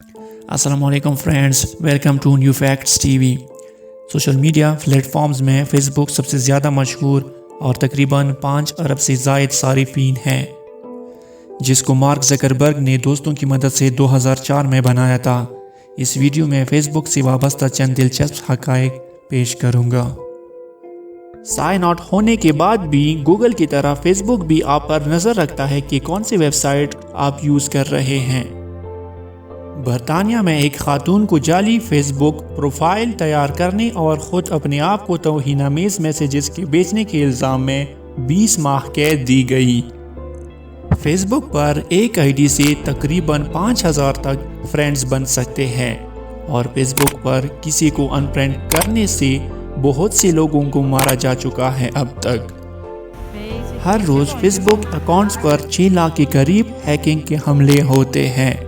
अस्सलाम वालेकुम friends, welcome to new facts TV. Social media platforms में फ़ेसबुक सबसे ज़्यादा मशहूर और तकरीबन 5 अरब से ज़ायद सारिफीन हैं, जिसको मार्क ज़करबर्ग ने दोस्तों की मदद से 2004 में बनाया था। इस वीडियो में फ़ेसबुक से वाबस्ता चंद दिलचस्प हक़ाइक़ पेश करूँगा। साइन आउट होने के बाद भी गूगल की तरह फ़ेसबुक भी आप पर नज़र रखता है कि कौन सी वेबसाइट आप यूज़ कर रहे हैं। बरतानिया में एक खातून को जाली फ़ेसबुक प्रोफाइल तैयार करने और ख़ुद अपने आप को तौहीनामेज़ मैसेजेस के बेचने के इल्ज़ाम में 20 माह कैद दी गई। फ़ेसबुक पर एक आईडी से तकरीबन 5000 तक फ्रेंड्स बन सकते हैं और फ़ेसबुक पर किसी को अनफ्रेंड करने से बहुत से लोगों को मारा जा चुका है अब तक। हर रोज़ फ़ेसबुक अकाउंट्स पर 6 लाख के करीब हैकिंग के हमले होते हैं।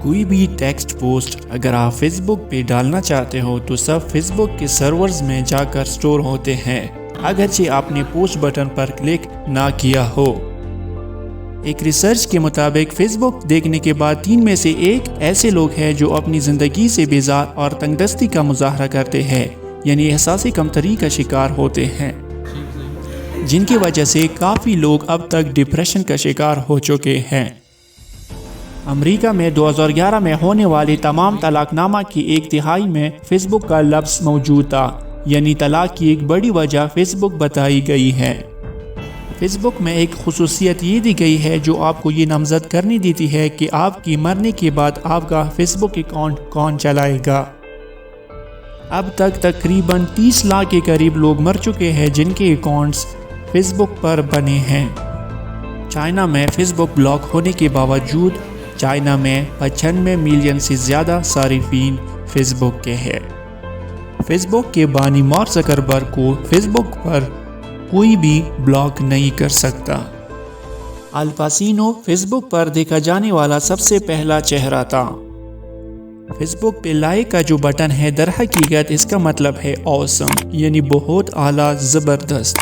कोई भी टेक्स्ट पोस्ट अगर आप फेसबुक पे डालना चाहते हो तो सब फेसबुक के सर्वर्स में जाकर स्टोर होते हैं, अगरचे आपने पोस्ट बटन पर क्लिक ना किया हो। एक रिसर्च के मुताबिक फेसबुक देखने के बाद 3 में से 1 ऐसे लोग हैं जो अपनी ज़िंदगी से बेजार और तंगदस्ती का मुजाहरा करते हैं, यानी एहसासी कमतरी का शिकार होते हैं, जिनकी वजह से काफ़ी लोग अब तक डिप्रेशन का शिकार हो चुके हैं। अमेरिका में 2011 में होने वाले तमाम तलाकनामा की 1/3 में फ़ेसबुक का लफ्ज़ मौजूद था, यानी तलाक की एक बड़ी वजह फ़ेसबुक बताई गई है। फ़ेसबुक में एक खुसूसियत ये दी गई है जो आपको ये नामज़द करने देती है कि आपकी मरने के बाद आपका फ़ेसबुक अकाउंट कौन चलाएगा। अब तक तकरीबन 30 लाख के करीब लोग मर चुके हैं जिनके अकाउंट्स फ़ेसबुक पर बने हैं। चाइना में फ़ेसबुक ब्लॉक होने के बावजूद चाइना में 95 मिलियन से ज़्यादा सारिफीन फ़ेसबुक के हैं। फ़ेसबुक के बानी मार्क ज़करबर्ग को फ़ेसबुक पर कोई भी ब्लॉक नहीं कर सकता। अल पासिनो फ़ेसबुक पर देखा जाने वाला सबसे पहला चेहरा था। फ़ेसबुक पे लाइक का जो बटन है दर हकीकत इसका मतलब है ऑसम, यानी बहुत आला, ज़बरदस्त।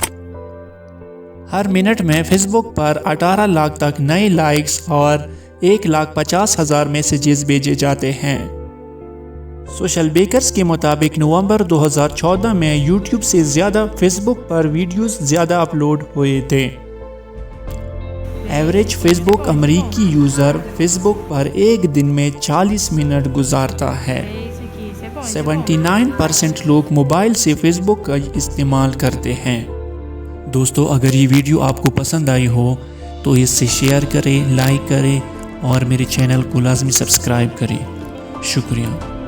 हर मिनट में फ़ेसबुक पर 18 लाख तक नए लाइक्स और 1,50,000 मैसेजेस भेजे जाते हैं। सोशल बेकर्स के मुताबिक नवंबर 2014 में यूट्यूब से ज़्यादा फ़ेसबुक पर वीडियोस ज़्यादा अपलोड हुए थे। एवरेज फ़ेसबुक अमेरिकी यूज़र फ़ेसबुक पर एक दिन में 40 मिनट गुजारता है। 79% लोग मोबाइल से फ़ेसबुक का इस्तेमाल करते हैं। दोस्तों, अगर ये वीडियो आपको पसंद आई हो तो इसे शेयर करें, लाइक करें और मेरे चैनल को लाजमी सब्सक्राइब करें। शुक्रिया।